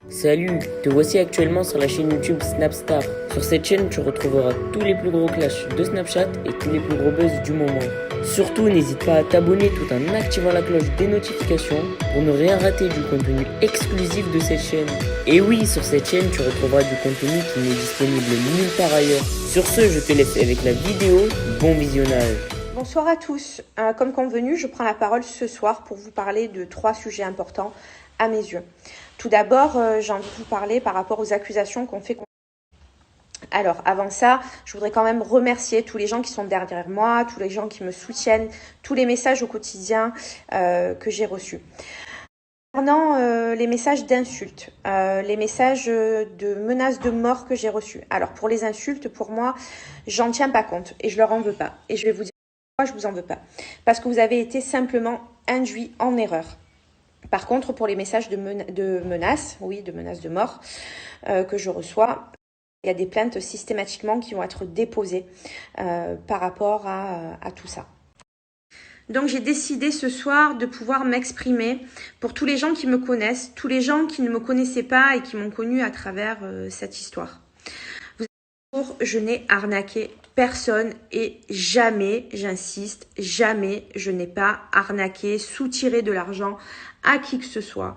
Salut, te voici actuellement sur la chaîne YouTube Snapstar. Sur cette chaîne, tu retrouveras tous les plus gros clashs de Snapchat et tous les plus gros buzz du moment. Surtout, n'hésite pas à t'abonner tout en activant la cloche des notifications pour ne rien rater du contenu exclusif de cette chaîne. Et oui, sur cette chaîne, tu retrouveras du contenu qui n'est disponible nulle part ailleurs. Sur ce, je te laisse avec la vidéo. Bon visionnage. Bonsoir à tous. Comme convenu, je prends la parole ce soir pour vous parler de 3 sujets importants à mes yeux. Tout d'abord, j'ai envie de vous parler par rapport aux accusations qu'on fait. Alors, avant ça, je voudrais quand même remercier tous les gens qui sont derrière moi, tous les gens qui me soutiennent, tous les messages au quotidien que j'ai reçus. Concernant les messages d'insultes, les messages de menaces de mort que j'ai reçus. Alors, pour les insultes, pour moi, j'en tiens pas compte et je leur en veux pas. Et je vais vous dire pourquoi je vous en veux pas. Parce que vous avez été simplement induit en erreur. Par contre, pour les messages de menaces, oui, de menaces de mort que je reçois, il y a des plaintes systématiquement qui vont être déposées par rapport à tout ça. Donc j'ai décidé ce soir de pouvoir m'exprimer pour tous les gens qui me connaissent, tous les gens qui ne me connaissaient pas et qui m'ont connue à travers cette histoire. Je n'ai arnaqué personne et jamais, j'insiste, jamais je n'ai pas arnaqué, soutiré de l'argent à qui que ce soit.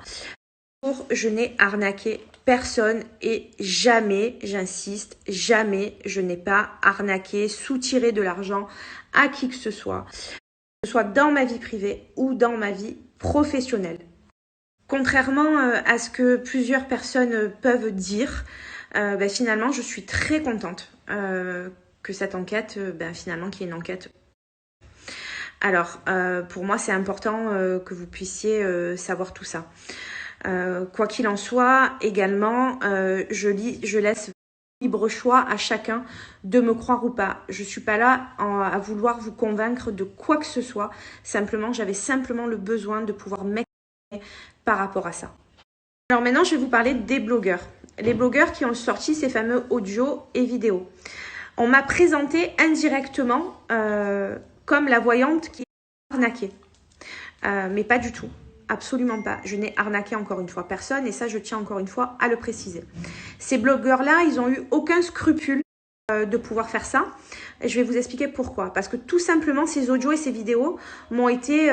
Je n'ai arnaqué personne et jamais, j'insiste, jamais je n'ai pas arnaqué, soutiré de l'argent à qui que ce soit dans ma vie privée ou dans ma vie professionnelle. Contrairement à ce que plusieurs personnes peuvent dire, finalement, je suis très contente que cette enquête, finalement, qu'il y ait une enquête. Alors, pour moi, c'est important que vous puissiez savoir tout ça. Quoi qu'il en soit, également, je laisse libre choix à chacun de me croire ou pas. Je suis pas là à vouloir vous convaincre de quoi que ce soit. Simplement, j'avais simplement le besoin de pouvoir m'exprimer par rapport à ça. Alors maintenant, je vais vous parler des blogueurs. Les blogueurs qui ont sorti ces fameux audios et vidéos. On m'a présenté indirectement comme la voyante qui est arnaquée. Mais pas du tout. Absolument pas. Je n'ai arnaqué encore une fois personne et ça, je tiens encore une fois à le préciser. Ces blogueurs-là, ils n'ont eu aucun scrupule de pouvoir faire ça. Et je vais vous expliquer pourquoi. Parce que tout simplement, ces audios et ces vidéos m'ont été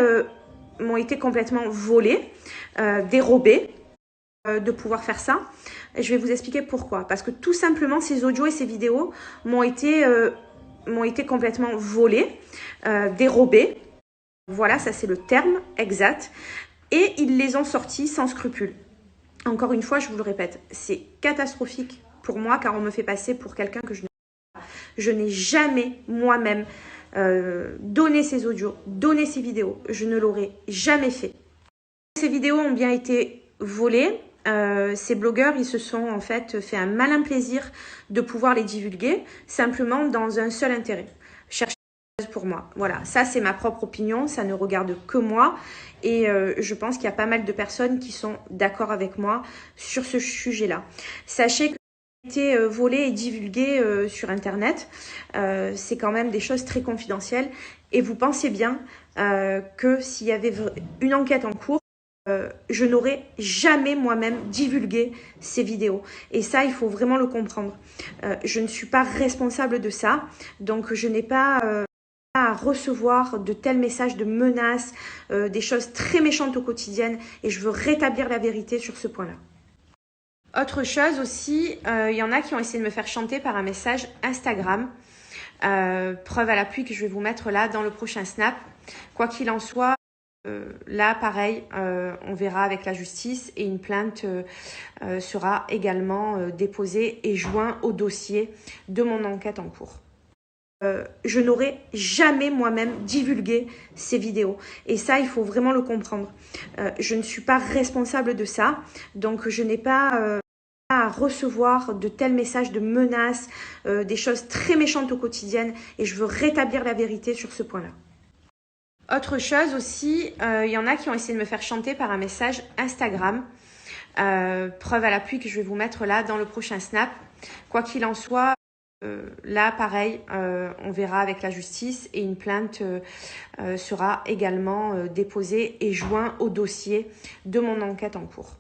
complètement volés, dérobés de pouvoir faire ça. Et je vais vous expliquer pourquoi. Parce que tout simplement, ces audios et ces vidéos m'ont été complètement volés, dérobés. Voilà, ça c'est le terme exact. Et ils les ont sortis sans scrupule. Encore une fois, je vous le répète, c'est catastrophique pour moi car on me fait passer pour quelqu'un que je n'ai pas. Je n'ai jamais moi-même donné ces audios, donné ces vidéos. Je ne l'aurais jamais fait. Ces vidéos ont bien été volées. Ces blogueurs, ils se sont en fait fait un malin plaisir de pouvoir les divulguer simplement dans un seul intérêt. Chercher pour moi. Voilà, ça c'est ma propre opinion, ça ne regarde que moi et je pense qu'il y a pas mal de personnes qui sont d'accord avec moi sur ce sujet-là. Sachez que été volé et divulgué sur internet, c'est quand même des choses très confidentielles et vous pensez bien que s'il y avait une enquête en cours, je n'aurais jamais moi-même divulgué ces vidéos. Et ça, il faut vraiment le comprendre. Je ne suis pas responsable de ça, donc je n'ai pas à recevoir de tels messages de menaces, des choses très méchantes au quotidien et je veux rétablir la vérité sur ce point-là. Autre chose aussi, il y en a qui ont essayé de me faire chanter par un message Instagram. Preuve à l'appui que je vais vous mettre là dans le prochain snap. Quoi qu'il en soit, là pareil, on verra avec la justice et une plainte sera également déposée et jointe au dossier de mon enquête en cours. Je n'aurais jamais moi-même divulgué ces vidéos. Et ça, il faut vraiment le comprendre. Je ne suis pas responsable de ça. Donc, je n'ai pas à recevoir de tels messages de menaces, des choses très méchantes au quotidien. Et je veux rétablir la vérité sur ce point-là. Autre chose aussi, il y en a qui ont essayé de me faire chanter par un message Instagram. Preuve à l'appui que je vais vous mettre là dans le prochain snap. Quoi qu'il en soit, là, pareil, on verra avec la justice et une plainte sera également déposée et jointe au dossier de mon enquête en cours.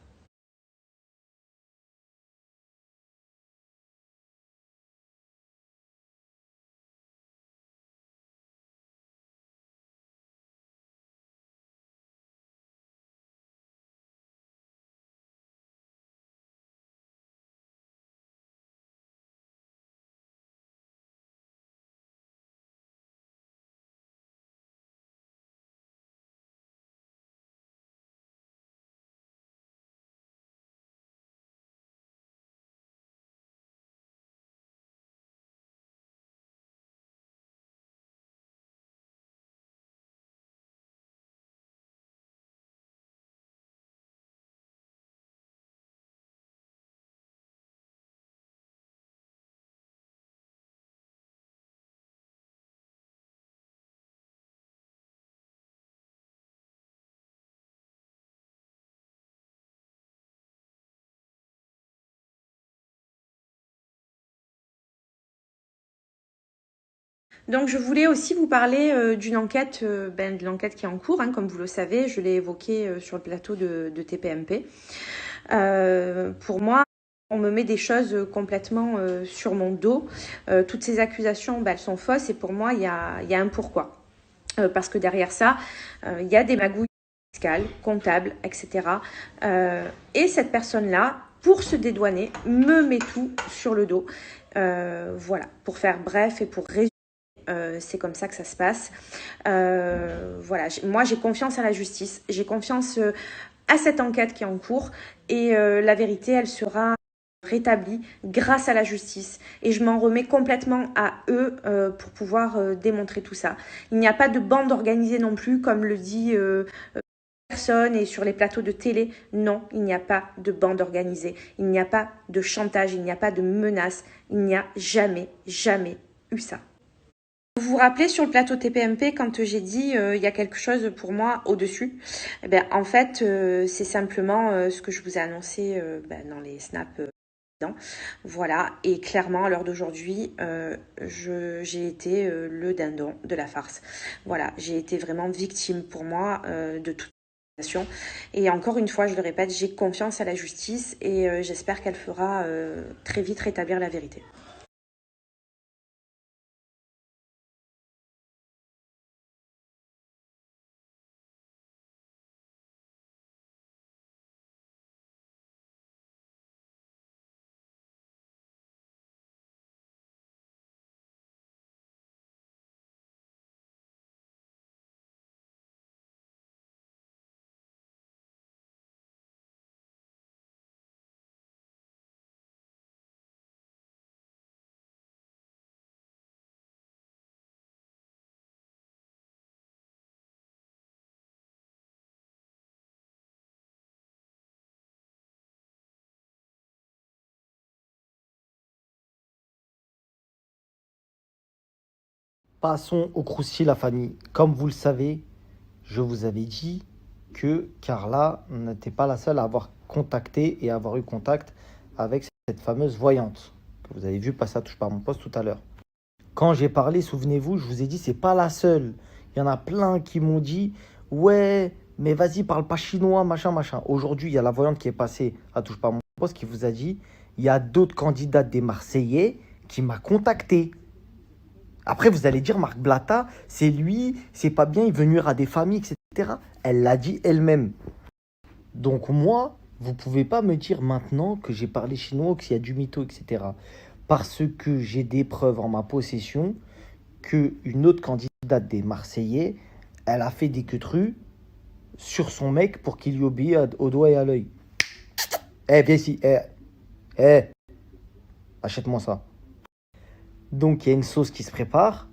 Donc je voulais aussi vous parler d'une enquête, de l'enquête qui est en cours, hein, comme vous le savez, je l'ai évoqué sur le plateau de TPMP. Pour moi, on me met des choses complètement sur mon dos. Toutes ces accusations, elles sont fausses et pour moi, il y a un pourquoi. Parce que derrière ça, il y a des magouilles fiscales, comptables, etc. Et cette personne-là, pour se dédouaner, me met tout sur le dos. Voilà, pour faire bref et pour résumer. C'est comme ça que ça se passe. Voilà, moi j'ai confiance à la justice, j'ai confiance à cette enquête qui est en cours et la vérité elle sera rétablie grâce à la justice et je m'en remets complètement à eux pour pouvoir démontrer tout ça. Il n'y a pas de bande organisée non plus comme le dit personne et sur les plateaux de télé. Non, il n'y a pas de bande organisée, il n'y a pas de chantage, il n'y a pas de menace, il n'y a jamais eu ça. Vous vous rappelez sur le plateau TPMP quand j'ai dit il y a quelque chose pour moi au-dessus, en fait c'est simplement ce que je vous ai annoncé dans les snaps voilà, et clairement à l'heure d'aujourd'hui j'ai été le dindon de la farce. Voilà, j'ai été vraiment victime pour moi de toute situation. Et encore une fois, je le répète, j'ai confiance à la justice et j'espère qu'elle fera très vite rétablir la vérité. Passons au croustillant, la famille. Comme vous le savez, je vous avais dit que Carla n'était pas la seule à avoir contacté et avoir eu contact avec cette fameuse voyante que vous avez vu passer à Touche pas à mon poste tout à l'heure. Quand j'ai parlé, souvenez-vous, je vous ai dit c'est pas la seule. Il y en a plein qui m'ont dit ouais, mais vas-y, parle pas chinois, machin, machin. Aujourd'hui, il y a la voyante qui est passée à Touche pas à mon poste qui vous a dit il y a d'autres candidates des Marseillais qui m'a contacté. Après, vous allez dire, Marc Blatta, c'est lui, c'est pas bien, il veut nuire à des familles, etc. Elle l'a dit elle-même. Donc moi, vous pouvez pas me dire maintenant que j'ai parlé chinois ou qu'il y a du mytho, etc. Parce que j'ai des preuves en ma possession qu'une autre candidate des Marseillais, elle a fait des queutrues sur son mec pour qu'il lui obéisse au doigt et à l'œil. Viens ici, achète-moi ça. Donc, il y a une sauce qui se prépare.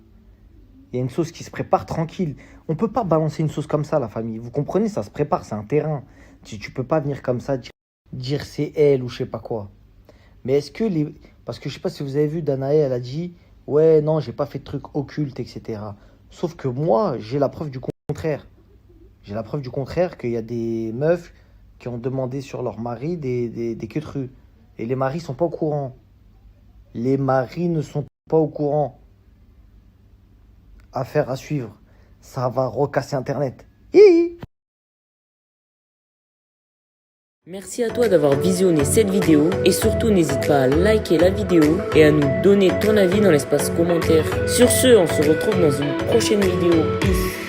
Il y a une sauce qui se prépare tranquille. On ne peut pas balancer une sauce comme ça, la famille. Vous comprenez, ça se prépare, c'est un terrain. Tu ne peux pas venir comme ça, dire c'est elle ou je sais pas quoi. Mais est-ce que les... Parce que je sais pas si vous avez vu, Danae, elle a dit « Ouais, non, j'ai pas fait de trucs occultes, etc. » Sauf que moi, j'ai la preuve du contraire. J'ai la preuve du contraire qu'il y a des meufs qui ont demandé sur leur mari des queutrues. Et les maris sont pas au courant. Les maris ne sont pas au courant. Affaire à suivre. Ça va recasser Internet. Hihi. Merci à toi d'avoir visionné cette vidéo et surtout n'hésite pas à liker la vidéo et à nous donner ton avis dans l'espace commentaire. Sur ce, on se retrouve dans une prochaine vidéo. Peace.